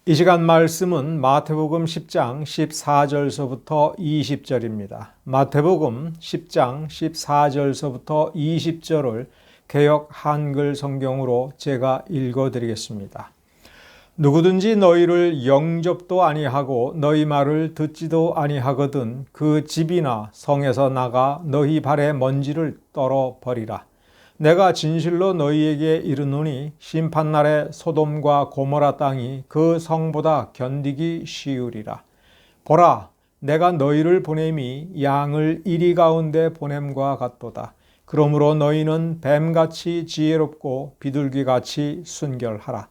이 시간 말씀은 마태복음 10장 14절서부터 20절입니다. 마태복음 10장 14절서부터 20절을 개역 한글 성경으로 제가 읽어드리겠습니다. 누구든지 너희를 영접도 아니하고 너희 말을 듣지도 아니하거든 그 집이나 성에서 나가 너희 발에 먼지를 떨어 버리라. 내가 진실로 너희에게 이르노니 심판날에 소돔과 고모라 땅이 그 성보다 견디기 쉬우리라. 보라, 내가 너희를 보냄이 양을 이리 가운데 보냄과 같도다. 그러므로 너희는 뱀같이 지혜롭고 비둘기같이 순결하라.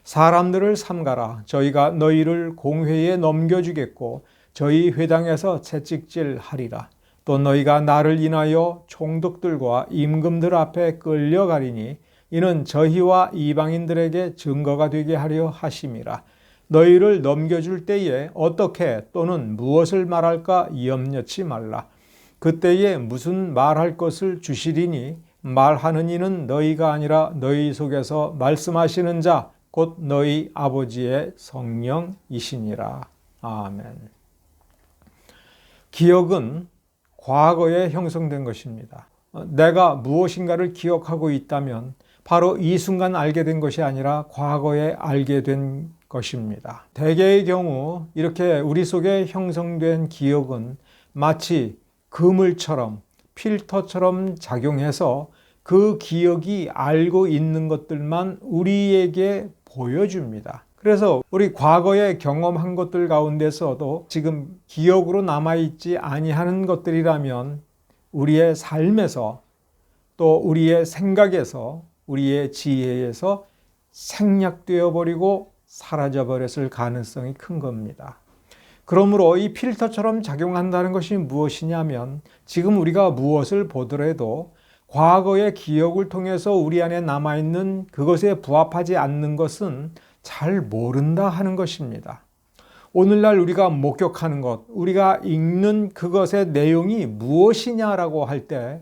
사람들을 삼가라. 저희가 너희를 공회에 넘겨주겠고 저희 회당에서 채찍질하리라. 또 너희가 나를 인하여 총독들과 임금들 앞에 끌려가리니 이는 저희와 이방인들에게 증거가 되게 하려 하심이라. 너희를 넘겨줄 때에 어떻게 또는 무엇을 말할까 염려치 말라. 그때에 무슨 말할 것을 주시리니 말하는 이는 너희가 아니라 너희 속에서 말씀하시는 자 곧 너희 아버지의 성령이시니라. 아멘. 기억은 과거에 형성된 것입니다. 내가 무엇인가를 기억하고 있다면 바로 이 순간 알게 된 것이 아니라 과거에 알게 된 것입니다. 대개의 경우 이렇게 우리 속에 형성된 기억은 마치 그물처럼 필터처럼 작용해서 그 기억이 알고 있는 것들만 우리에게 보여줍니다. 그래서 우리 과거에 경험한 것들 가운데서도 지금 기억으로 남아있지 아니하는 것들이라면 우리의 삶에서 또 우리의 생각에서 우리의 지혜에서 생략되어 버리고 사라져 버렸을 가능성이 큰 겁니다. 그러므로 이 필터처럼 작용한다는 것이 무엇이냐면 지금 우리가 무엇을 보더라도 과거의 기억을 통해서 우리 안에 남아있는 그것에 부합하지 않는 것은 잘 모른다 하는 것입니다. 오늘날 우리가 목격하는 것, 우리가 읽는 그것의 내용이 무엇이냐라고 할 때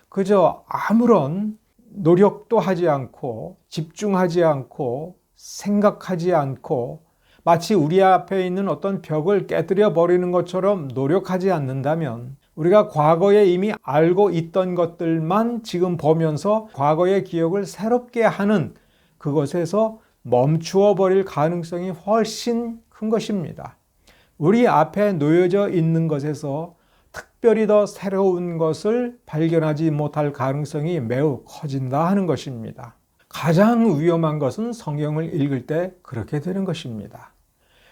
그저 아무런 노력도 하지 않고 집중하지 않고 생각하지 않고 마치 우리 앞에 있는 어떤 벽을 깨뜨려 버리는 것처럼 노력하지 않는다면 우리가 과거에 이미 알고 있던 것들만 지금 보면서 과거의 기억을 새롭게 하는 그것에서 멈추어 버릴 가능성이 훨씬 큰 것입니다. 우리 앞에 놓여져 있는 것에서 특별히 더 새로운 것을 발견하지 못할 가능성이 매우 커진다 하는 것입니다. 가장 위험한 것은 성경을 읽을 때 그렇게 되는 것입니다.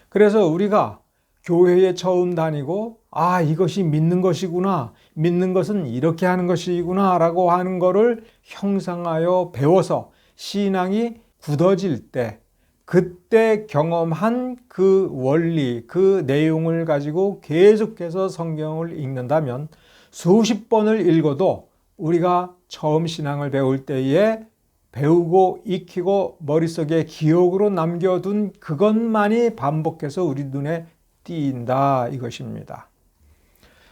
그래서 우리가 교회에 처음 다니고 이것이 믿는 것이구나, 믿는 것은 이렇게 하는 것이구나 라고 하는 것을 형성하여 배워서 신앙이 굳어질 때 그때 경험한 그 원리, 그 내용을 가지고 계속해서 성경을 읽는다면 수십 번을 읽어도 우리가 처음 신앙을 배울 때에 배우고 익히고 머릿속에 기억으로 남겨둔 그것만이 반복해서 우리 눈에 띈다 이것입니다.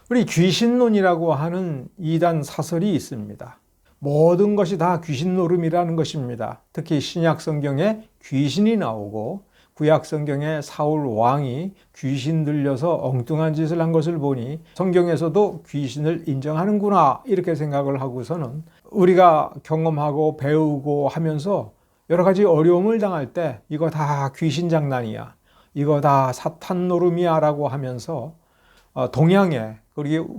우리 귀신론이라고 하는 이단 사설이 있습니다. 모든 것이 다 귀신 노름이라는 것입니다. 특히 신약 성경에 귀신이 나오고 구약 성경에 사울 왕이 귀신 들려서 엉뚱한 짓을 한 것을 보니 성경에서도 귀신을 인정하는구나 이렇게 생각을 하고서는 우리가 경험하고 배우고 하면서 여러 가지 어려움을 당할 때 이거 다 귀신 장난이야, 이거 다 사탄 노름이야 라고 하면서 동양에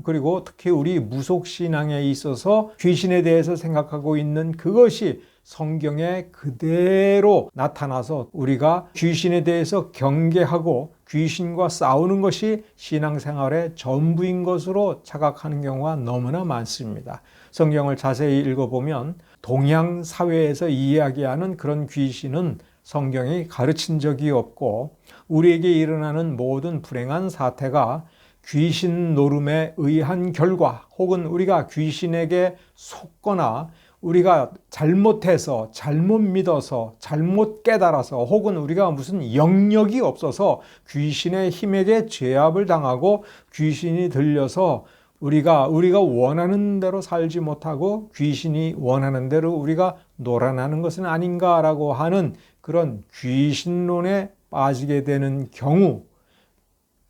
그리고 특히 우리 무속신앙에 있어서 귀신에 대해서 생각하고 있는 그것이 성경에 그대로 나타나서 우리가 귀신에 대해서 경계하고 귀신과 싸우는 것이 신앙생활의 전부인 것으로 착각하는 경우가 너무나 많습니다. 성경을 자세히 읽어보면 동양 사회에서 이야기하는 그런 귀신은 성경이 가르친 적이 없고 우리에게 일어나는 모든 불행한 사태가 귀신 노름에 의한 결과 혹은 우리가 귀신에게 속거나 우리가 잘못해서 잘못 믿어서 잘못 깨달아서 혹은 우리가 무슨 영역이 없어서 귀신의 힘에게 제압을 당하고 귀신이 들려서 우리가 원하는 대로 살지 못하고 귀신이 원하는 대로 우리가 놀아나는 것은 아닌가라고 하는 그런 귀신론의 빠지게 되는 경우,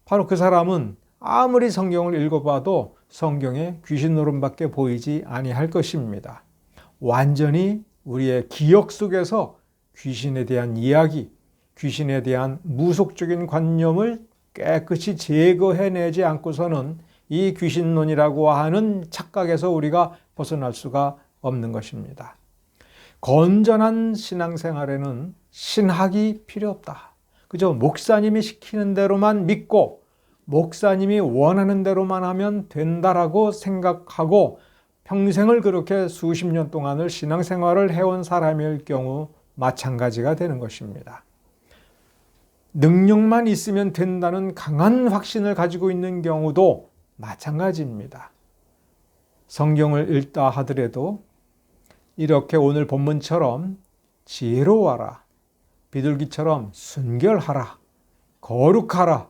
바로 그 사람은 아무리 성경을 읽어봐도 성경에 귀신 노름밖에 보이지 아니할 것입니다. 완전히 우리의 기억 속에서 귀신에 대한 이야기, 귀신에 대한 무속적인 관념을 깨끗이 제거해내지 않고서는 이 귀신론이라고 하는 착각에서 우리가 벗어날 수가 없는 것입니다. 건전한 신앙생활에는 신학이 필요 없다. 그저 목사님이 시키는 대로만 믿고 목사님이 원하는 대로만 하면 된다라고 생각하고 평생을 그렇게 수십 년 동안을 신앙생활을 해온 사람일 경우 마찬가지가 되는 것입니다. 능력만 있으면 된다는 강한 확신을 가지고 있는 경우도 마찬가지입니다. 성경을 읽다 하더라도 이렇게 오늘 본문처럼 지혜로워라, 비둘기처럼 순결하라, 거룩하라,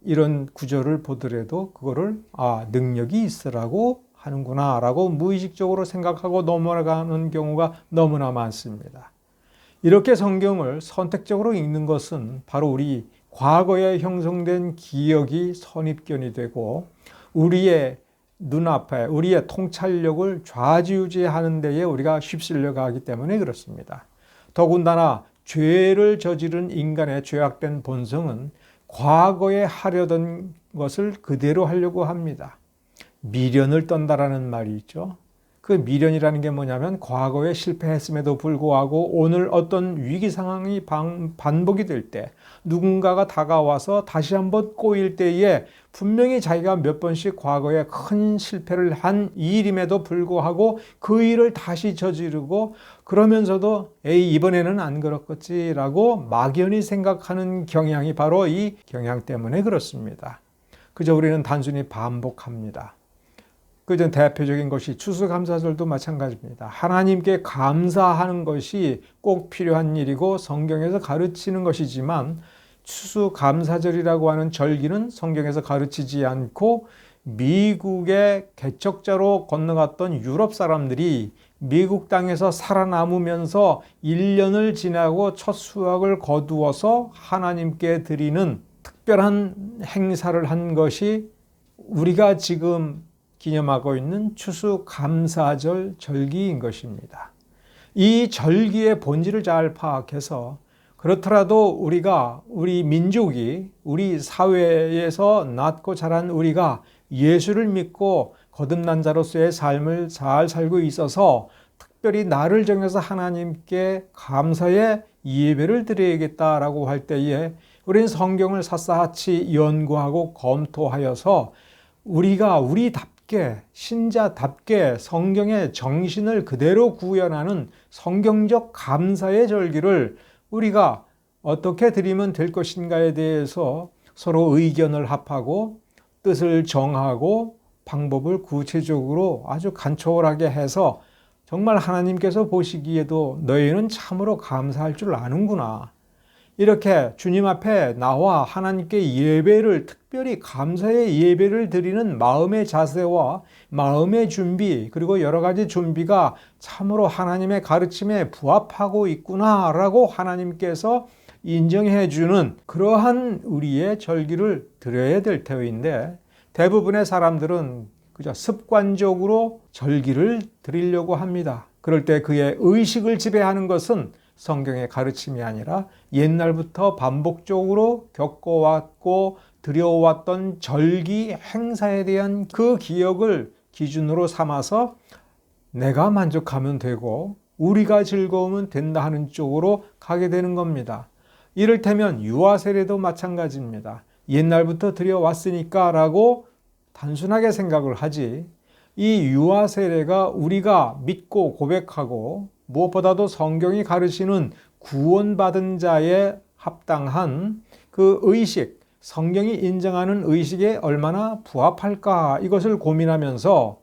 이런 구절을 보더라도 그거를 능력이 있으라고 하는구나 라고 무의식적으로 생각하고 넘어가는 경우가 너무나 많습니다. 이렇게 성경을 선택적으로 읽는 것은 바로 우리 과거에 형성된 기억이 선입견이 되고 우리의 눈앞에 우리의 통찰력을 좌지우지하는 데에 우리가 휩쓸려 가기 때문에 그렇습니다. 더군다나 죄를 저지른 인간의 죄악된 본성은 과거에 하려던 것을 그대로 하려고 합니다. 미련을 떤다라는 말이 있죠. 그 미련이라는 게 뭐냐면 과거에 실패했음에도 불구하고 오늘 어떤 위기 상황이 반복이 될 때, 누군가가 다가와서 다시 한번 꼬일 때에 분명히 자기가 몇 번씩 과거에 큰 실패를 한 일임에도 불구하고 그 일을 다시 저지르고 그러면서도 이번에는 안 그렇겠지라고 막연히 생각하는 경향이 바로 이 경향 때문에 그렇습니다. 그저 우리는 단순히 반복합니다. 그전 대표적인 것이 추수감사절도 마찬가지입니다. 하나님께 감사하는 것이 꼭 필요한 일이고 성경에서 가르치는 것이지만 추수감사절이라고 하는 절기는 성경에서 가르치지 않고 미국의 개척자로 건너갔던 유럽 사람들이 미국 땅에서 살아남으면서 1년을 지나고 첫 수확을 거두어서 하나님께 드리는 특별한 행사를 한 것이 우리가 지금 기념하고 있는 추수감사절 절기인 것입니다. 이 절기의 본질을 잘 파악해서 그렇더라도 우리 민족이 우리 사회에서 낳고 자란 우리가 예수를 믿고 거듭난 자로서의 삶을 잘 살고 있어서 특별히 날을 정해서 하나님께 감사의 예배를 드려야겠다라고 할 때에 우리는 성경을 샅샅이 연구하고 검토하여서 우리가 우리답게 신자답게 성경의 정신을 그대로 구현하는 성경적 감사의 절기를 우리가 어떻게 드리면 될 것인가에 대해서 서로 의견을 합하고 뜻을 정하고 방법을 구체적으로 아주 간초하게 해서 정말 하나님께서 보시기에도 너희는 참으로 감사할 줄 아는구나. 이렇게 주님 앞에 나와 하나님께 예배를 특별히 감사의 예배를 드리는 마음의 자세와 마음의 준비 그리고 여러 가지 준비가 참으로 하나님의 가르침에 부합하고 있구나라고 하나님께서 인정해 주는 그러한 우리의 절기를 드려야 될 터인데 대부분의 사람들은 그저 습관적으로 절기를 드리려고 합니다. 그럴 때 그의 의식을 지배하는 것은 성경의 가르침이 아니라 옛날부터 반복적으로 겪어왔고 드려왔던 절기 행사에 대한 그 기억을 기준으로 삼아서 내가 만족하면 되고 우리가 즐거우면 된다 하는 쪽으로 가게 되는 겁니다. 이를테면 유아 세례도 마찬가지입니다. 옛날부터 드려왔으니까 라고 단순하게 생각을 하지 이 유아 세례가 우리가 믿고 고백하고 무엇보다도 성경이 가르치는 구원받은 자에 합당한 그 의식, 성경이 인정하는 의식에 얼마나 부합할까 이것을 고민하면서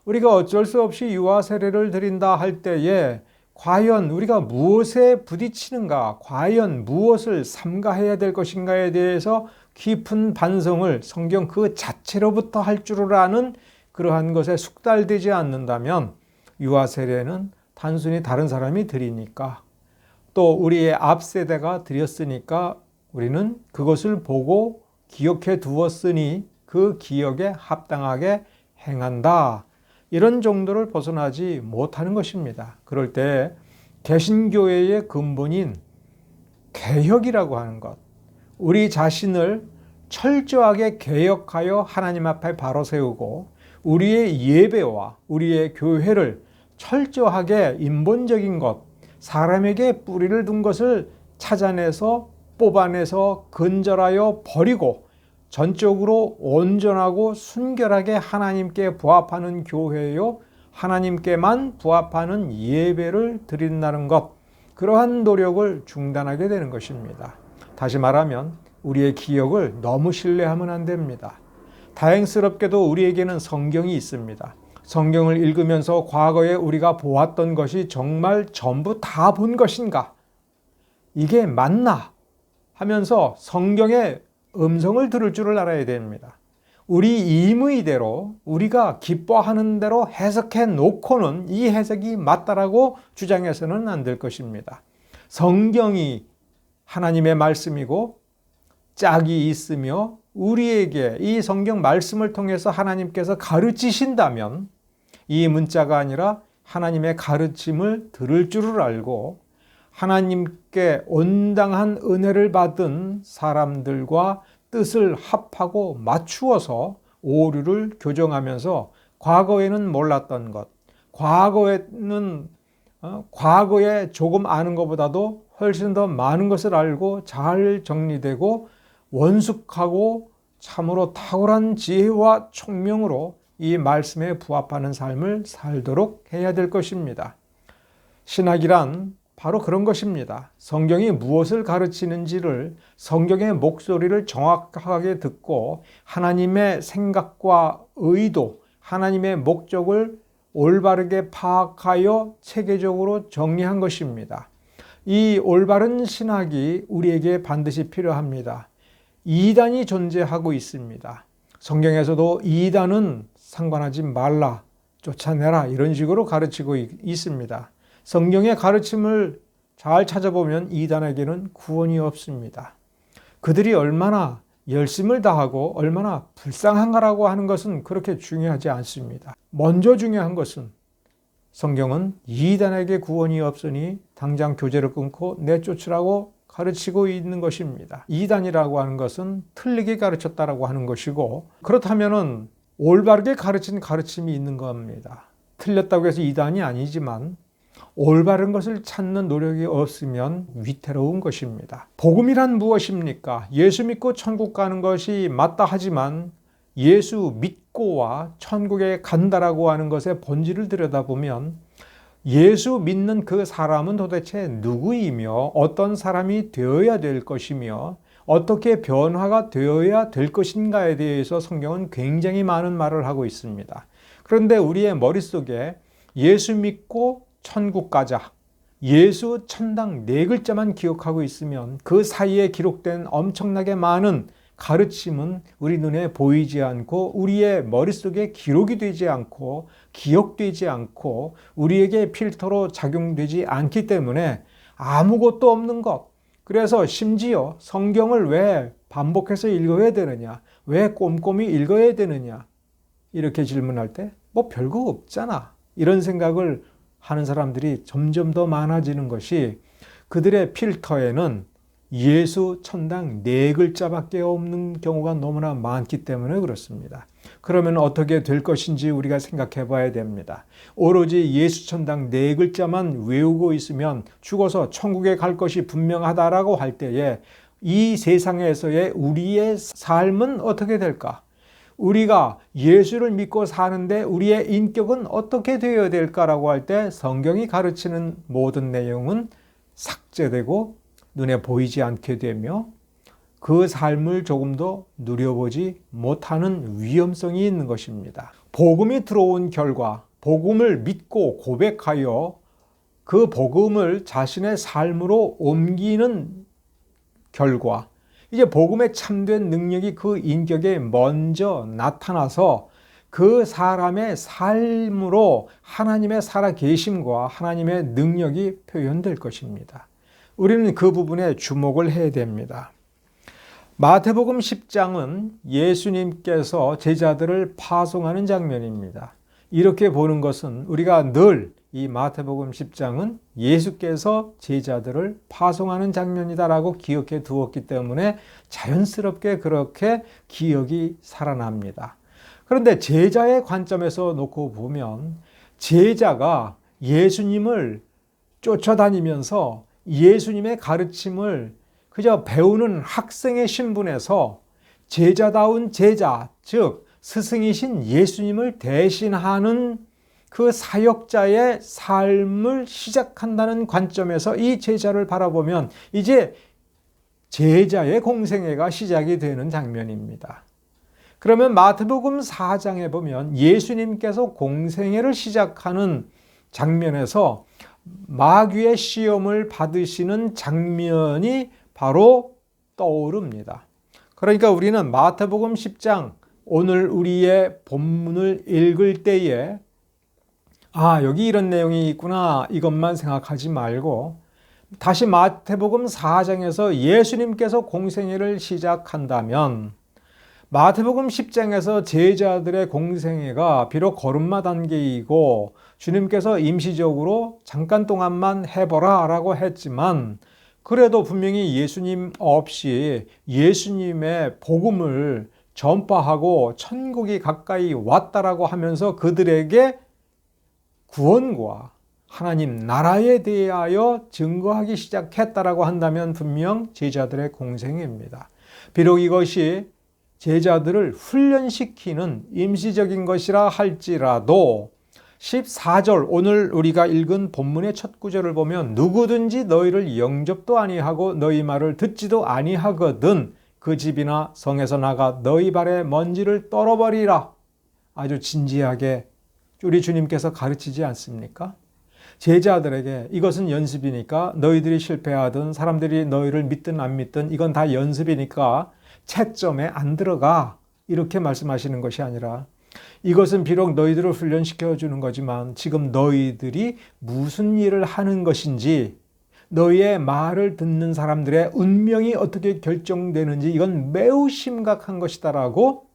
우리가 어쩔 수 없이 유아 세례를 드린다 할 때에 과연 우리가 무엇에 부딪히는가, 과연 무엇을 삼가해야 될 것인가에 대해서 깊은 반성을 성경 그 자체로부터 할 줄을 아는 그러한 것에 숙달되지 않는다면 유아 세례는 단순히 다른 사람이 드리니까 또 우리의 앞 세대가 드렸으니까 우리는 그것을 보고 기억해 두었으니 그 기억에 합당하게 행한다. 이런 정도를 벗어나지 못하는 것입니다. 그럴 때 개신교회의 근본인 개혁이라고 하는 것, 우리 자신을 철저하게 개혁하여 하나님 앞에 바로 세우고 우리의 예배와 우리의 교회를 철저하게 인본적인 것, 사람에게 뿌리를 둔 것을 찾아내서 뽑아내서 건절하여 버리고 전적으로 온전하고 순결하게 하나님께 부합하는 교회요, 하나님께만 부합하는 예배를 드린다는 것, 그러한 노력을 중단하게 되는 것입니다. 다시 말하면 우리의 기억을 너무 신뢰하면 안 됩니다. 다행스럽게도 우리에게는 성경이 있습니다. 성경을 읽으면서 과거에 우리가 보았던 것이 정말 전부 다 본 것인가? 이게 맞나? 하면서 성경의 음성을 들을 줄을 알아야 됩니다. 우리 임의대로 우리가 기뻐하는 대로 해석해 놓고는 이 해석이 맞다라고 주장해서는 안 될 것입니다. 성경이 하나님의 말씀이고 짝이 있으며 우리에게 이 성경 말씀을 통해서 하나님께서 가르치신다면 이 문자가 아니라 하나님의 가르침을 들을 줄을 알고 하나님께 온당한 은혜를 받은 사람들과 뜻을 합하고 맞추어서 오류를 교정하면서 과거에는 몰랐던 것, 과거에 조금 아는 것보다도 훨씬 더 많은 것을 알고 잘 정리되고 원숙하고 참으로 탁월한 지혜와 총명으로 이 말씀에 부합하는 삶을 살도록 해야 될 것입니다. 신학이란 바로 그런 것입니다. 성경이 무엇을 가르치는지를, 성경의 목소리를 정확하게 듣고 하나님의 생각과 의도, 하나님의 목적을 올바르게 파악하여 체계적으로 정리한 것입니다. 이 올바른 신학이 우리에게 반드시 필요합니다. 이단이 존재하고 있습니다. 성경에서도 이단은 상관하지 말라, 쫓아내라 이런 식으로 가르치고 있습니다. 성경의 가르침을 잘 찾아보면 이단에게는 구원이 없습니다. 그들이 얼마나 열심을 다하고 얼마나 불쌍한가라고 하는 것은 그렇게 중요하지 않습니다. 먼저 중요한 것은 성경은 이단에게 구원이 없으니 당장 교제를 끊고 내쫓으라고 가르치고 있는 것입니다. 이단이라고 하는 것은 틀리게 가르쳤다라고 하는 것이고, 그렇다면은 올바르게 가르친 가르침이 있는 겁니다. 틀렸다고 해서 이단이 아니지만 올바른 것을 찾는 노력이 없으면 위태로운 것입니다. 복음이란 무엇입니까? 예수 믿고 천국 가는 것이 맞다 하지만 예수 믿고와 천국에 간다라고 하는 것의 본질을 들여다보면 예수 믿는 그 사람은 도대체 누구이며 어떤 사람이 되어야 될 것이며 어떻게 변화가 되어야 될 것인가에 대해서 성경은 굉장히 많은 말을 하고 있습니다. 그런데 우리의 머릿속에 예수 믿고 천국 가자, 예수 천당 네 글자만 기억하고 있으면 그 사이에 기록된 엄청나게 많은 가르침은 우리 눈에 보이지 않고 우리의 머릿속에 기록이 되지 않고 기억되지 않고 우리에게 필터로 작용되지 않기 때문에 아무것도 없는 것. 그래서 심지어 성경을 왜 반복해서 읽어야 되느냐, 왜 꼼꼼히 읽어야 되느냐 이렇게 질문할 때 뭐 별거 없잖아 이런 생각을 하는 사람들이 점점 더 많아지는 것이 그들의 필터에는 예수 천당 네 글자밖에 없는 경우가 너무나 많기 때문에 그렇습니다. 그러면 어떻게 될 것인지 우리가 생각해 봐야 됩니다. 오로지 예수 천당 네 글자만 외우고 있으면 죽어서 천국에 갈 것이 분명하다라고 할 때에 이 세상에서의 우리의 삶은 어떻게 될까? 우리가 예수를 믿고 사는데 우리의 인격은 어떻게 되어야 될까라고 할 때 성경이 가르치는 모든 내용은 삭제되고 눈에 보이지 않게 되며 그 삶을 조금 더 누려보지 못하는 위험성이 있는 것입니다. 복음이 들어온 결과, 복음을 믿고 고백하여 그 복음을 자신의 삶으로 옮기는 결과, 이제 복음의 참된 능력이 그 인격에 먼저 나타나서 그 사람의 삶으로 하나님의 살아계심과 하나님의 능력이 표현될 것입니다. 우리는 그 부분에 주목을 해야 됩니다. 마태복음 10장은 예수님께서 제자들을 파송하는 장면입니다. 이렇게 보는 것은 우리가 늘 이 마태복음 10장은 예수께서 제자들을 파송하는 장면이다라고 기억해 두었기 때문에 자연스럽게 그렇게 기억이 살아납니다. 그런데 제자의 관점에서 놓고 보면 제자가 예수님을 쫓아다니면서 예수님의 가르침을 그저 배우는 학생의 신분에서 제자다운 제자, 즉 스승이신 예수님을 대신하는 그 사역자의 삶을 시작한다는 관점에서 이 제자를 바라보면 이제 제자의 공생애가 시작이 되는 장면입니다. 그러면 마태복음 4장에 보면 예수님께서 공생애를 시작하는 장면에서 마귀의 시험을 받으시는 장면이 바로 떠오릅니다. 그러니까 우리는 마태복음 10장 오늘 우리의 본문을 읽을 때에 여기 이런 내용이 있구나 이것만 생각하지 말고 다시 마태복음 4장에서 예수님께서 공생애를 시작한다면 마태복음 10장에서 제자들의 공생애가 비록 걸음마 단계이고 주님께서 임시적으로 잠깐 동안만 해보라 라고 했지만 그래도 분명히 예수님 없이 예수님의 복음을 전파하고 천국이 가까이 왔다라고 하면서 그들에게 구원과 하나님 나라에 대하여 증거하기 시작했다라고 한다면 분명 제자들의 공생애입니다. 비록 이것이 제자들을 훈련시키는 임시적인 것이라 할지라도 14절 오늘 우리가 읽은 본문의 첫 구절을 보면 누구든지 너희를 영접도 아니하고 너희 말을 듣지도 아니하거든 그 집이나 성에서 나가 너희 발에 먼지를 떨어버리라. 아주 진지하게 우리 주님께서 가르치지 않습니까? 제자들에게 이것은 연습이니까 너희들이 실패하든 사람들이 너희를 믿든 안 믿든 이건 다 연습이니까 채점에 안 들어가 이렇게 말씀하시는 것이 아니라 이것은 비록 너희들을 훈련시켜 주는 거지만 지금 너희들이 무슨 일을 하는 것인지 너희의 말을 듣는 사람들의 운명이 어떻게 결정되는지 이건 매우 심각한 것이다라고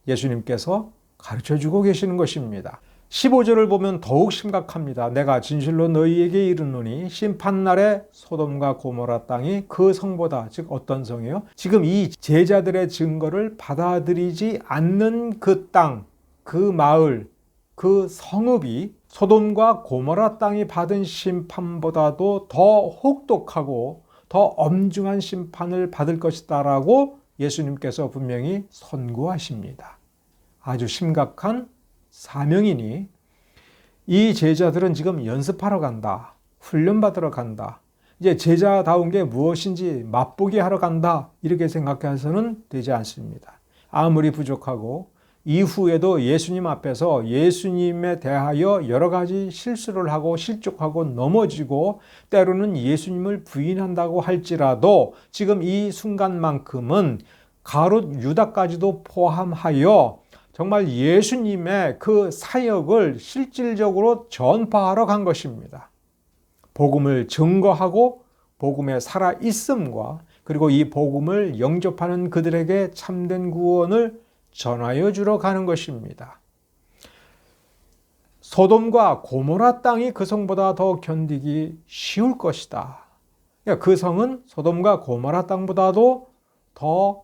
예수님께서 가르쳐주고 계시는 것입니다. 15절을 보면 더욱 심각합니다. 내가 진실로 너희에게 이르노니 심판날에 소돔과 고모라 땅이 그 성보다, 즉 어떤 성이요? 지금 이 제자들의 증거를 받아들이지 않는 그 땅, 그 마을, 그 성읍이 소돔과 고모라 땅이 받은 심판보다도 더 혹독하고 더 엄중한 심판을 받을 것이다라고 예수님께서 분명히 선고하십니다. 아주 심각한 사명이니 이 제자들은 지금 연습하러 간다. 훈련받으러 간다. 이제 제자다운 게 무엇인지 맛보기 하러 간다. 이렇게 생각해서는 되지 않습니다. 아무리 부족하고 이후에도 예수님 앞에서 예수님에 대하여 여러 가지 실수를 하고 실족하고 넘어지고 때로는 예수님을 부인한다고 할지라도 지금 이 순간만큼은 가롯 유다까지도 포함하여 정말 예수님의 그 사역을 실질적으로 전파하러 간 것입니다. 복음을 증거하고 복음의 살아있음과 그리고 이 복음을 영접하는 그들에게 참된 구원을 전하여 주러 가는 것입니다. 소돔과 고모라 땅이 그 성보다 더 견디기 쉬울 것이다. 그러니까 그 성은 소돔과 고모라 땅보다도 더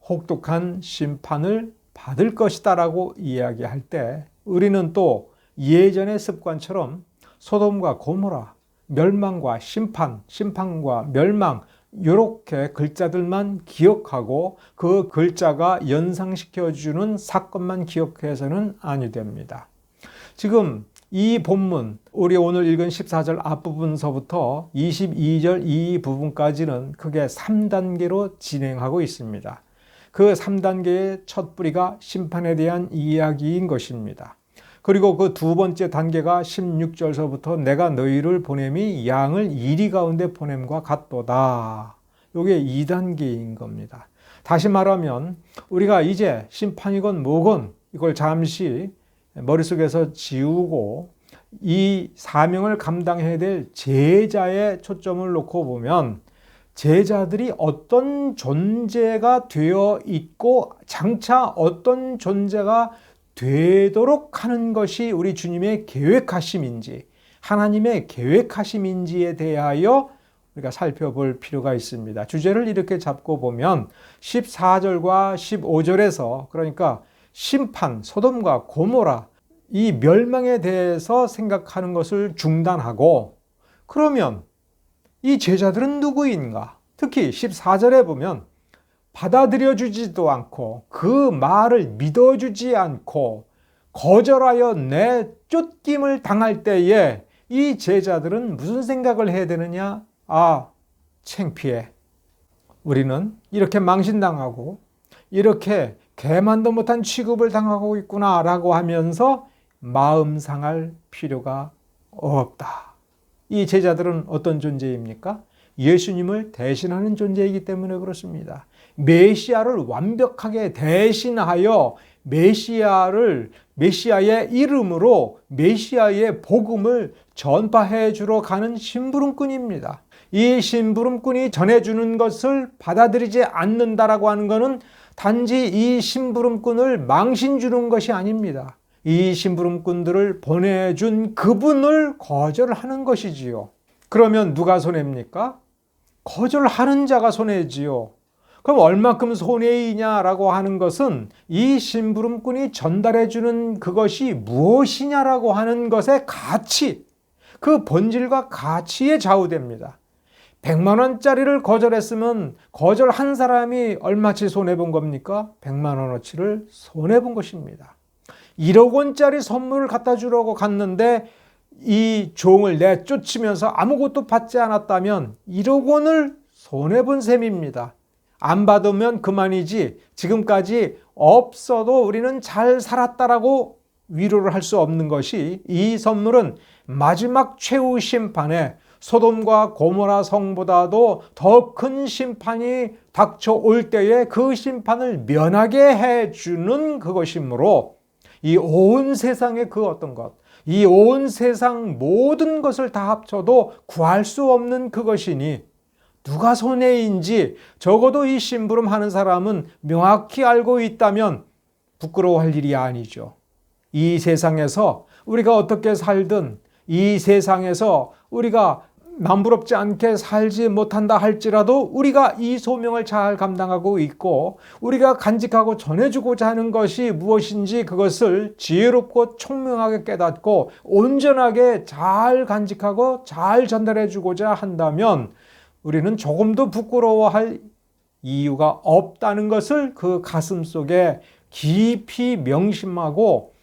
혹독한 심판을 받을 것이다 라고 이야기할 때 우리는 또 예전의 습관처럼 소돔과 고모라, 멸망과 심판, 심판과 멸망 이렇게 글자들만 기억하고 그 글자가 연상시켜주는 사건만 기억해서는 아니 됩니다. 지금 이 본문, 우리 오늘 읽은 14절 앞부분서부터 22절 이 부분까지는 크게 3단계로 진행하고 있습니다. 그 3단계의 첫 뿌리가 심판에 대한 이야기인 것입니다. 그리고 그 두 번째 단계가 16절서부터 내가 너희를 보냄이 양을 이리 가운데 보냄과 같도다. 이게 2단계인 겁니다. 다시 말하면 우리가 이제 심판이건 뭐건 이걸 잠시 머릿속에서 지우고 이 사명을 감당해야 될 제자의 초점을 놓고 보면 제자들이 어떤 존재가 되어 있고 장차 어떤 존재가 되도록 하는 것이 우리 주님의 계획하심인지, 하나님의 계획하심인지에 대하여 우리가 살펴볼 필요가 있습니다. 주제를 이렇게 잡고 보면 14절과 15절에서 그러니까 심판, 소돔과 고모라 이 멸망에 대해서 생각하는 것을 중단하고, 그러면 이 제자들은 누구인가? 특히 14절에 보면 받아들여주지도 않고 그 말을 믿어주지 않고 거절하여 내쫓김을 당할 때에 이 제자들은 무슨 생각을 해야 되느냐? 아, 창피해. 우리는 이렇게 망신당하고 이렇게 개만도 못한 취급을 당하고 있구나 라고 하면서 마음 상할 필요가 없다. 이 제자들은 어떤 존재입니까? 예수님을 대신하는 존재이기 때문에 그렇습니다. 메시아를 완벽하게 대신하여 메시아의 이름으로 메시아의 복음을 전파해 주러 가는 심부름꾼입니다. 이 심부름꾼이 전해주는 것을 받아들이지 않는다라고 하는 것은 단지 이 심부름꾼을 망신 주는 것이 아닙니다. 이 심부름꾼들을 보내준 그분을 거절하는 것이지요. 그러면 누가 손해입니까? 거절하는 자가 손해지요. 그럼 얼마큼 손해이냐라고 하는 것은 이 심부름꾼이 전달해주는 그것이 무엇이냐라고 하는 것의 가치, 그 본질과 가치에 좌우됩니다. 100만 원짜리를 거절했으면 거절한 사람이 얼마치 손해본 겁니까? 100만 원어치를 손해본 것입니다. 1억 원짜리 선물을 갖다 주려고 갔는데 이 종을 내쫓으면서 아무것도 받지 않았다면 1억 원을 손해본 셈입니다. 안 받으면 그만이지 지금까지 없어도 우리는 잘 살았다라고 위로를 할 수 없는 것이, 이 선물은 마지막 최후 심판에 소돔과 고모라 성보다도 더 큰 심판이 닥쳐올 때에 그 심판을 면하게 해주는 그것이므로 이 온 세상의 그 어떤 것, 이 온 세상 모든 것을 다 합쳐도 구할 수 없는 그것이니 누가 손해인지 적어도 이 심부름하는 사람은 명확히 알고 있다면 부끄러워할 일이 아니죠. 이 세상에서 우리가 어떻게 살든, 이 세상에서 우리가 남부럽지 않게 살지 못한다 할지라도 우리가 이 소명을 잘 감당하고 있고 우리가 간직하고 전해주고자 하는 것이 무엇인지 그것을 지혜롭고 총명하게 깨닫고 온전하게 잘 간직하고 잘 전달해주고자 한다면 우리는 조금도 부끄러워할 이유가 없다는 것을 그 가슴 속에 깊이 명심하고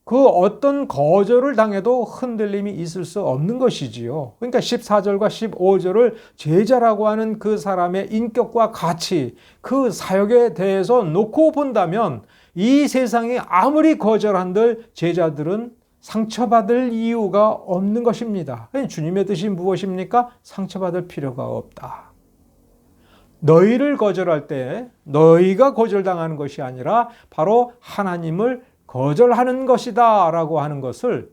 그 어떤 거절을 당해도 흔들림이 있을 수 없는 것이지요. 그러니까 14절과 15절을 제자라고 하는 그 사람의 인격과 가치, 그 사역에 대해서 놓고 본다면 이 세상이 아무리 거절한들 제자들은 상처받을 이유가 없는 것입니다. 주님의 뜻이 무엇입니까? 상처받을 필요가 없다. 너희를 거절할 때 너희가 거절당하는 것이 아니라 바로 하나님을 거절하는 것이다 라고 하는 것을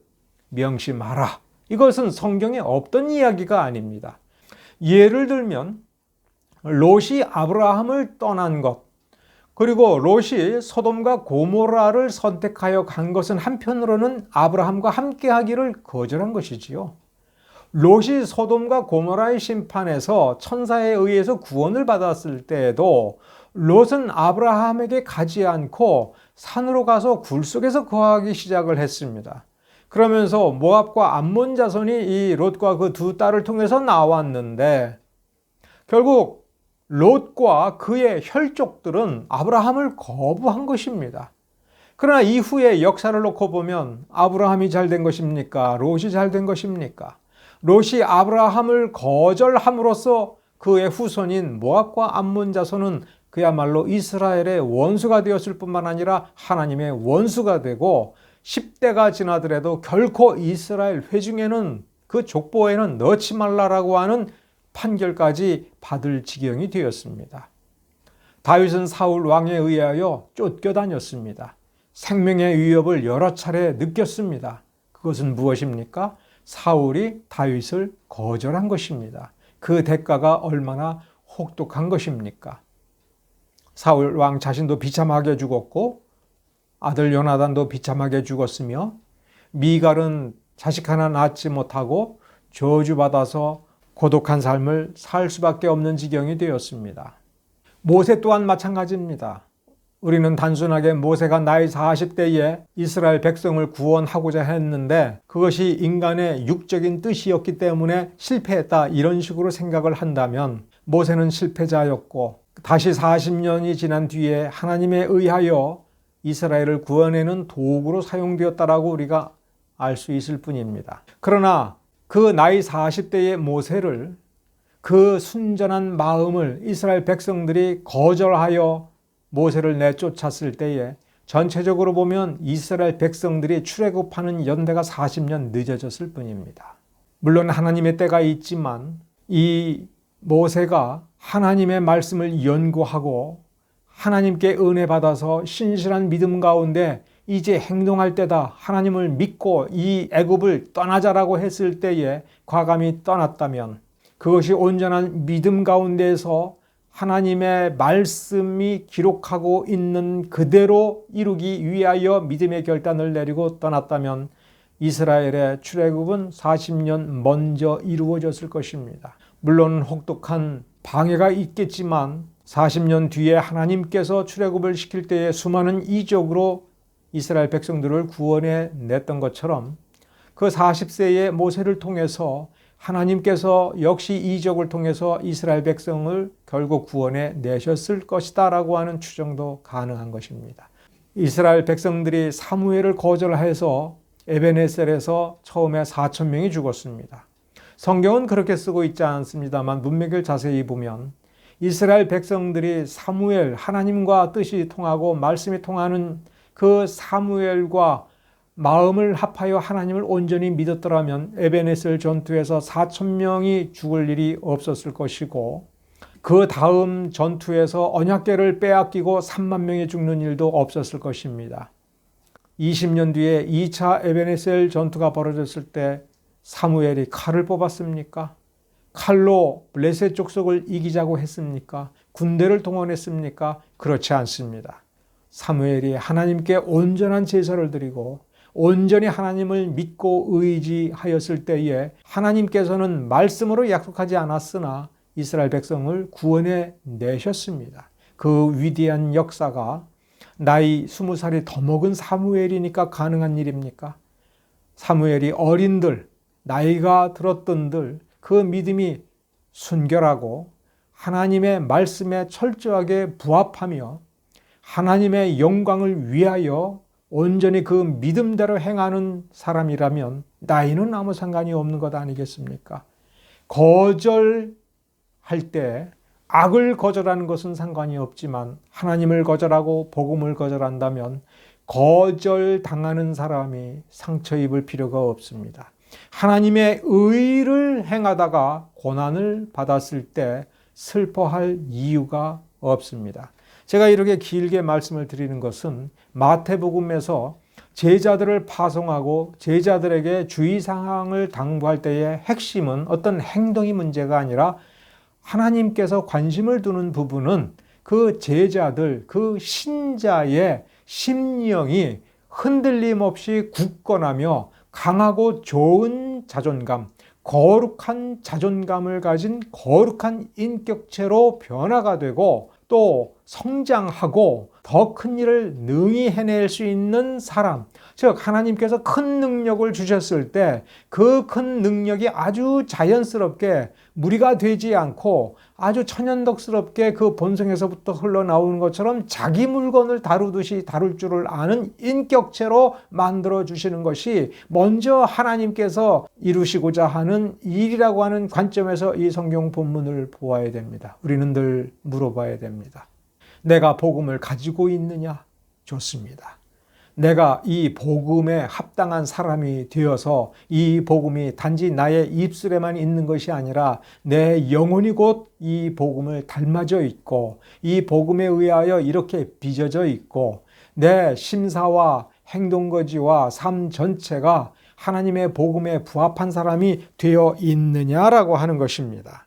명심하라. 이것은 성경에 없던 이야기가 아닙니다. 예를 들면 롯이 아브라함을 떠난 것, 그리고 롯이 소돔과 고모라를 선택하여 간 것은 한편으로는 아브라함과 함께 하기를 거절한 것이지요. 롯이 소돔과 고모라의 심판에서 천사에 의해서 구원을 받았을 때에도 롯은 아브라함에게 가지 않고 산으로 가서 굴 속에서 거하기 시작을 했습니다. 그러면서 모압과 암몬 자손이 이 롯과 그 두 딸을 통해서 나왔는데 결국 롯과 그의 혈족들은 아브라함을 거부한 것입니다. 그러나 이후의 역사를 놓고 보면 아브라함이 잘된 것입니까? 롯이 잘된 것입니까? 롯이 아브라함을 거절함으로써 그의 후손인 모압과 암몬 자손은 그야말로 이스라엘의 원수가 되었을 뿐만 아니라 하나님의 원수가 되고 10대가 지나더라도 결코 이스라엘 회중에는 그 족보에는 넣지 말라라고 하는 판결까지 받을 지경이 되었습니다. 다윗은 사울 왕에 의하여 쫓겨다녔습니다. 생명의 위협을 여러 차례 느꼈습니다. 그것은 무엇입니까? 사울이 다윗을 거절한 것입니다. 그 대가가 얼마나 혹독한 것입니까? 사울 왕 자신도 비참하게 죽었고 아들 요나단도 비참하게 죽었으며 미갈은 자식 하나 낳지 못하고 저주받아서 고독한 삶을 살 수밖에 없는 지경이 되었습니다. 모세 또한 마찬가지입니다. 우리는 단순하게 모세가 나이 40대에 이스라엘 백성을 구원하고자 했는데 그것이 인간의 육적인 뜻이었기 때문에 실패했다 이런 식으로 생각을 한다면 모세는 실패자였고 다시 40년이 지난 뒤에 하나님에 의하여 이스라엘을 구원하는 도구로 사용되었다라고 우리가 알 수 있을 뿐입니다. 그러나 그 나이 40대의 모세를 그 순전한 마음을 이스라엘 백성들이 거절하여 모세를 내쫓았을 때에 전체적으로 보면 이스라엘 백성들이 출애굽하는 연대가 40년 늦어졌을 뿐입니다. 물론 하나님의 때가 있지만 이 모세가 하나님의 말씀을 연구하고 하나님께 은혜 받아서 신실한 믿음 가운데 이제 행동할 때다. 하나님을 믿고 이 애굽을 떠나자라고 했을 때에 과감히 떠났다면 그것이 온전한 믿음 가운데에서 하나님의 말씀이 기록하고 있는 그대로 이루기 위하여 믿음의 결단을 내리고 떠났다면 이스라엘의 출애굽은 40년 먼저 이루어졌을 것입니다. 물론 혹독한 방해가 있겠지만 40년 뒤에 하나님께서 출애굽을 시킬 때에 수많은 이적으로 이스라엘 백성들을 구원해 냈던 것처럼 그 40세의 모세를 통해서 하나님께서 역시 이적을 통해서 이스라엘 백성을 결국 구원해 내셨을 것이다 라고 하는 추정도 가능한 것입니다. 이스라엘 백성들이 사무엘을 거절해서 에베네셀에서 처음에 4,000명이 죽었습니다. 성경은 그렇게 쓰고 있지 않습니다만 문맥을 자세히 보면 이스라엘 백성들이 사무엘, 하나님과 뜻이 통하고 말씀이 통하는 그 사무엘과 마음을 합하여 하나님을 온전히 믿었더라면 에베네셀 전투에서 4,000명이 죽을 일이 없었을 것이고 그 다음 전투에서 언약궤를 빼앗기고 3만 명이 죽는 일도 없었을 것입니다. 20년 뒤에 2차 에베네셀 전투가 벌어졌을 때 사무엘이 칼을 뽑았습니까? 칼로 블레셋 족속을 이기자고 했습니까? 군대를 동원했습니까? 그렇지 않습니다. 사무엘이 하나님께 온전한 제사를 드리고 온전히 하나님을 믿고 의지하였을 때에 하나님께서는 말씀으로 약속하지 않았으나 이스라엘 백성을 구원해 내셨습니다. 그 위대한 역사가 나이 20살이 더 먹은 사무엘이니까 가능한 일입니까? 사무엘이 어린들, 나이가 들었던들 그 믿음이 순결하고 하나님의 말씀에 철저하게 부합하며 하나님의 영광을 위하여 온전히 그 믿음대로 행하는 사람이라면 나이는 아무 상관이 없는 것 아니겠습니까? 거절할 때 악을 거절하는 것은 상관이 없지만 하나님을 거절하고 복음을 거절한다면 거절당하는 사람이 상처 입을 필요가 없습니다. 하나님의 의를 행하다가 고난을 받았을 때 슬퍼할 이유가 없습니다. 제가 이렇게 길게 말씀을 드리는 것은 마태복음에서 제자들을 파송하고 제자들에게 주의사항을 당부할 때의 핵심은 어떤 행동이 문제가 아니라 하나님께서 관심을 두는 부분은 그 제자들, 그 신자의 심령이 흔들림 없이 굳건하며 강하고 좋은 자존감, 거룩한 자존감을 가진 거룩한 인격체로 변화가 되고 또 성장하고 더 큰 일을 능히 해낼 수 있는 사람, 즉 하나님께서 큰 능력을 주셨을 때 그 큰 능력이 아주 자연스럽게 무리가 되지 않고 아주 천연덕스럽게 그 본성에서부터 흘러나오는 것처럼 자기 물건을 다루듯이 다룰 줄을 아는 인격체로 만들어 주시는 것이 먼저 하나님께서 이루시고자 하는 일이라고 하는 관점에서 이 성경 본문을 보아야 됩니다. 우리는 늘 물어봐야 됩니다. 내가 복음을 가지고 있느냐? 좋습니다. 내가 이 복음에 합당한 사람이 되어서 이 복음이 단지 나의 입술에만 있는 것이 아니라 내 영혼이 곧 이 복음을 닮아져 있고 이 복음에 의하여 이렇게 빚어져 있고 내 심사와 행동거지와 삶 전체가 하나님의 복음에 부합한 사람이 되어 있느냐라고 하는 것입니다.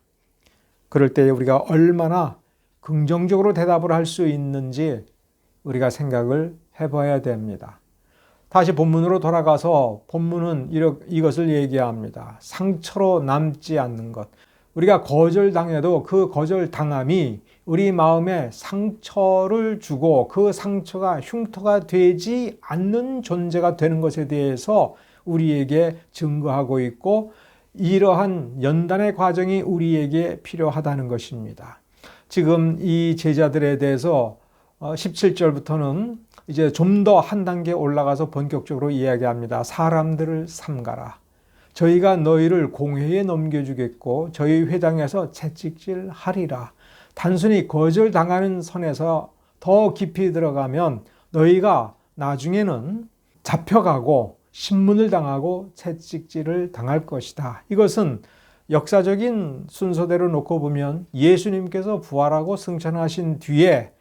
그럴 때 우리가 얼마나 긍정적으로 대답을 할 수 있는지 우리가 생각을 해봐야 됩니다. 다시 본문으로 돌아가서 본문은 이것을 얘기합니다. 상처로 남지 않는 것. 우리가 거절당해도 그 거절당함이 우리 마음에 상처를 주고 그 상처가 흉터가 되지 않는 존재가 되는 것에 대해서 우리에게 증거하고 있고, 이러한 연단의 과정이 우리에게 필요하다는 것입니다. 지금 이 제자들에 대해서 17절부터는 이제 좀 더 한 단계 올라가서 본격적으로 이야기합니다. 사람들을 삼가라. 저희가 너희를 공회에 넘겨주겠고 저희 회당에서 채찍질 하리라. 단순히 거절당하는 선에서 더 깊이 들어가면 너희가 나중에는 잡혀가고 신문을 당하고 채찍질을 당할 것이다. 이것은 역사적인 순서대로 놓고 보면 예수님께서 부활하고 승천하신 뒤에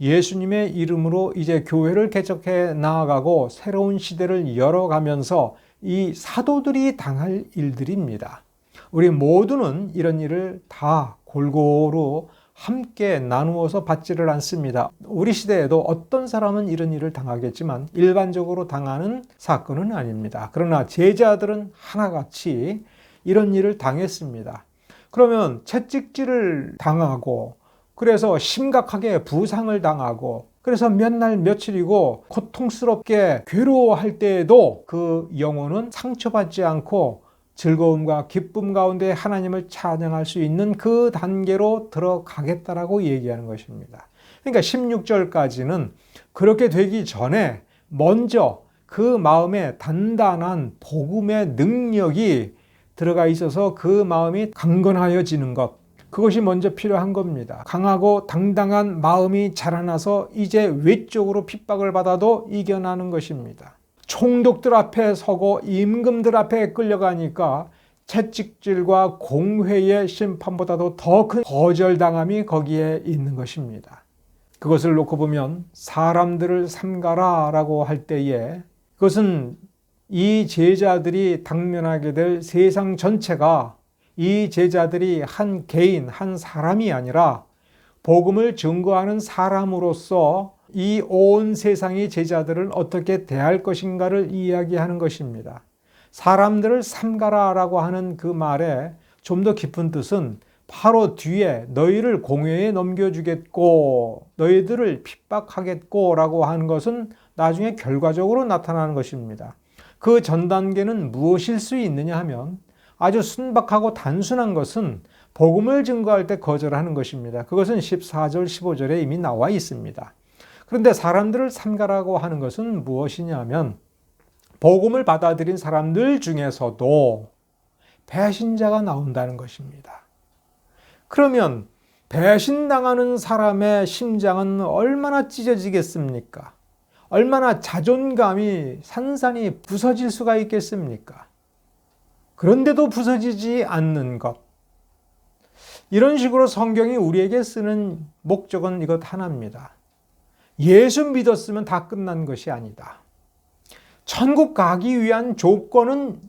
예수님의 이름으로 이제 교회를 개척해 나아가고 새로운 시대를 열어가면서 이 사도들이 당할 일들입니다. 우리 모두는 이런 일을 다 골고루 함께 나누어서 받지를 않습니다. 우리 시대에도 어떤 사람은 이런 일을 당하겠지만 일반적으로 당하는 사건은 아닙니다. 그러나 제자들은 하나같이 이런 일을 당했습니다. 그러면 채찍질을 당하고, 그래서 심각하게 부상을 당하고, 그래서 몇 날 며칠이고 고통스럽게 괴로워할 때에도 그 영혼은 상처받지 않고 즐거움과 기쁨 가운데 하나님을 찬양할 수 있는 그 단계로 들어가겠다라고 얘기하는 것입니다. 그러니까 16절까지는 그렇게 되기 전에 먼저 그 마음에 단단한 복음의 능력이 들어가 있어서 그 마음이 강건하여지는 것, 그것이 먼저 필요한 겁니다. 강하고 당당한 마음이 자라나서 이제 외적으로 핍박을 받아도 이겨나는 것입니다. 총독들 앞에 서고 임금들 앞에 끌려가니까 채찍질과 공회의 심판보다도 더 큰 거절당함이 거기에 있는 것입니다. 그것을 놓고 보면 사람들을 삼가라 라고 할 때에 그것은 이 제자들이 당면하게 될 세상 전체가 이 제자들이 한 개인, 한 사람이 아니라 복음을 증거하는 사람으로서 이 온 세상의 제자들을 어떻게 대할 것인가를 이야기하는 것입니다. 사람들을 삼가라 라고 하는 그 말에 좀 더 깊은 뜻은 바로 뒤에 너희를 공회에 넘겨주겠고 너희들을 핍박하겠고 라고 하는 것은 나중에 결과적으로 나타나는 것입니다. 그 전 단계는 무엇일 수 있느냐 하면 아주 순박하고 단순한 것은 복음을 증거할 때 거절하는 것입니다. 그것은 14절, 15절에 이미 나와 있습니다. 그런데 사람들을 삼가라고 하는 것은 무엇이냐면 복음을 받아들인 사람들 중에서도 배신자가 나온다는 것입니다. 그러면 배신당하는 사람의 심장은 얼마나 찢어지겠습니까? 얼마나 자존감이 산산이 부서질 수가 있겠습니까? 그런데도 부서지지 않는 것. 이런 식으로 성경이 우리에게 쓰는 목적은 이것 하나입니다. 예수 믿었으면 다 끝난 것이 아니다. 천국 가기 위한 조건은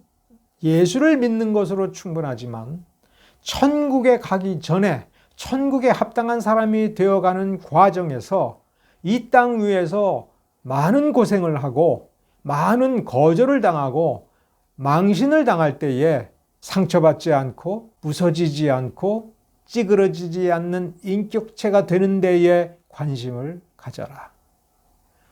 예수를 믿는 것으로 충분하지만 천국에 가기 전에 천국에 합당한 사람이 되어가는 과정에서 이 땅 위에서 많은 고생을 하고 많은 거절을 당하고 망신을 당할 때에 상처받지 않고 부서지지 않고 찌그러지지 않는 인격체가 되는 데에 관심을 가져라.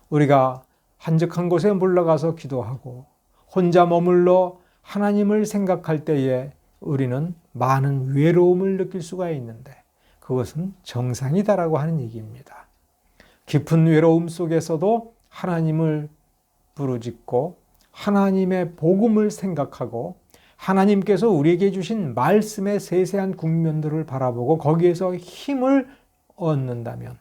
우리가 한적한 곳에 물러가서 기도하고 혼자 머물러 하나님을 생각할 때에 우리는 많은 외로움을 느낄 수가 있는데 그것은 정상이다라고 하는 얘기입니다. 깊은 외로움 속에서도 하나님을 부르짖고 하나님의 복음을 생각하고 하나님께서 우리에게 주신 말씀의 세세한 국면들을 바라보고 거기에서 힘을 얻는다면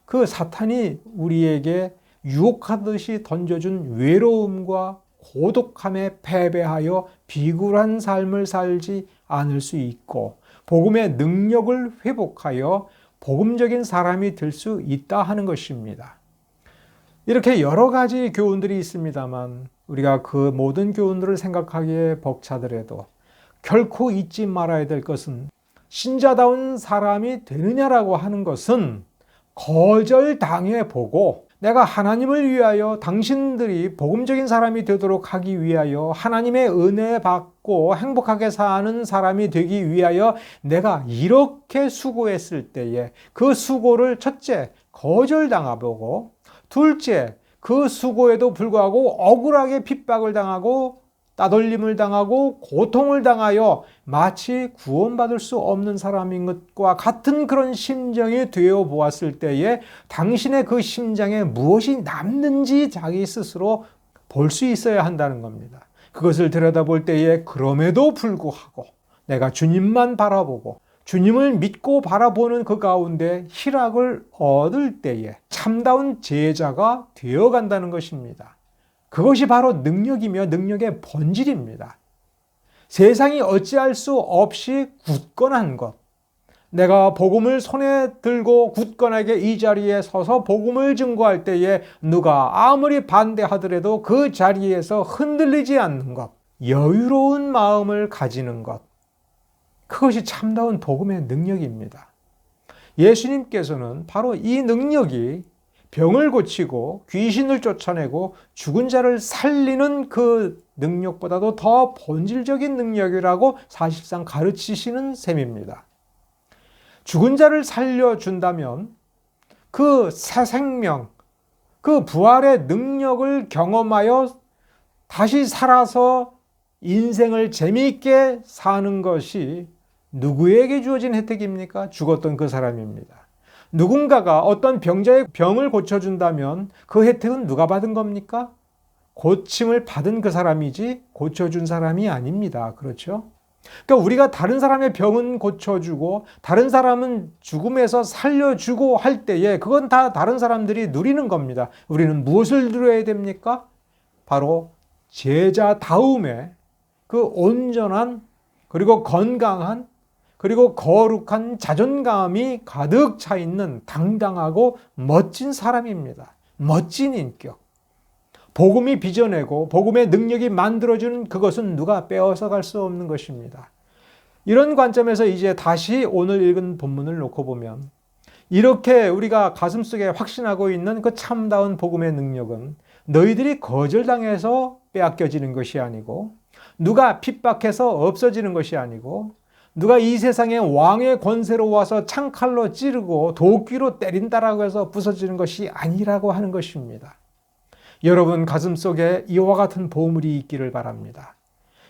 그 사탄이 우리에게 유혹하듯이 던져준 외로움과 고독함에 패배하여 비굴한 삶을 살지 않을 수 있고 복음의 능력을 회복하여 복음적인 사람이 될 수 있다 하는 것입니다. 이렇게 여러 가지 교훈들이 있습니다만 우리가 그 모든 교훈들을 생각하기에 벅차더라도 결코 잊지 말아야 될 것은 신자다운 사람이 되느냐라고 하는 것은 거절당해 보고 내가 하나님을 위하여 당신들이 복음적인 사람이 되도록 하기 위하여 하나님의 은혜 받고 행복하게 사는 사람이 되기 위하여 내가 이렇게 수고했을 때에 그 수고를 첫째 거절당하고 둘째 그 수고에도 불구하고 억울하게 핍박을 당하고 따돌림을 당하고 고통을 당하여 마치 구원받을 수 없는 사람인 것과 같은 그런 심정이 되어 보았을 때에 당신의 그 심장에 무엇이 남는지 자기 스스로 볼 수 있어야 한다는 겁니다. 그것을 들여다볼 때에 그럼에도 불구하고 내가 주님만 바라보고 주님을 믿고 바라보는 그 가운데 희락을 얻을 때에 참다운 제자가 되어간다는 것입니다. 그것이 바로 능력이며 능력의 본질입니다. 세상이 어찌할 수 없이 굳건한 것, 내가 복음을 손에 들고 굳건하게 이 자리에 서서 복음을 증거할 때에 누가 아무리 반대하더라도 그 자리에서 흔들리지 않는 것, 여유로운 마음을 가지는 것, 그것이 참다운 복음의 능력입니다. 예수님께서는 바로 이 능력이 병을 고치고 귀신을 쫓아내고 죽은 자를 살리는 그 능력보다도 더 본질적인 능력이라고 사실상 가르치시는 셈입니다. 죽은 자를 살려준다면 그 새 생명, 그 부활의 능력을 경험하여 다시 살아서 인생을 재미있게 사는 것이 누구에게 주어진 혜택입니까? 죽었던 그 사람입니다. 누군가가 어떤 병자의 병을 고쳐준다면 그 혜택은 누가 받은 겁니까? 고침을 받은 그 사람이지 고쳐준 사람이 아닙니다. 그렇죠? 그러니까 우리가 다른 사람의 병은 고쳐주고 다른 사람은 죽음에서 살려주고 할 때에 그건 다 다른 사람들이 누리는 겁니다. 우리는 무엇을 누려야 됩니까? 바로 제자다움의 그 온전한 그리고 건강한 그리고 거룩한 자존감이 가득 차 있는 당당하고 멋진 사람입니다. 멋진 인격. 복음이 빚어내고 복음의 능력이 만들어주는 그것은 누가 빼앗아 갈 수 없는 것입니다. 이런 관점에서 이제 다시 오늘 읽은 본문을 놓고 보면 이렇게 우리가 가슴속에 확신하고 있는 그 참다운 복음의 능력은 너희들이 거절당해서 빼앗겨지는 것이 아니고 누가 핍박해서 없어지는 것이 아니고 누가 이 세상의 왕의 권세로 와서 창칼로 찌르고 도끼로 때린다라고 해서 부서지는 것이 아니라고 하는 것입니다. 여러분 가슴속에 이와 같은 보물이 있기를 바랍니다.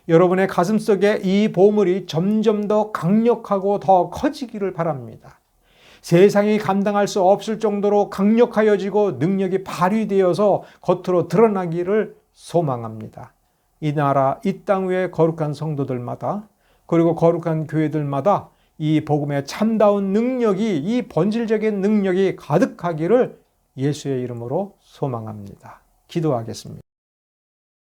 여러분의 가슴속에 이 보물이 점점 더 강력하고 더 커지기를 바랍니다. 세상이 감당할 수 없을 정도로 강력하여지고 능력이 발휘되어서 겉으로 드러나기를 소망합니다. 이 나라, 이 땅 위의 거룩한 성도들마다 그리고 거룩한 교회들마다 이 복음의 참다운 능력이 이 본질적인 능력이 가득하기를 예수의 이름으로 소망합니다. 기도하겠습니다.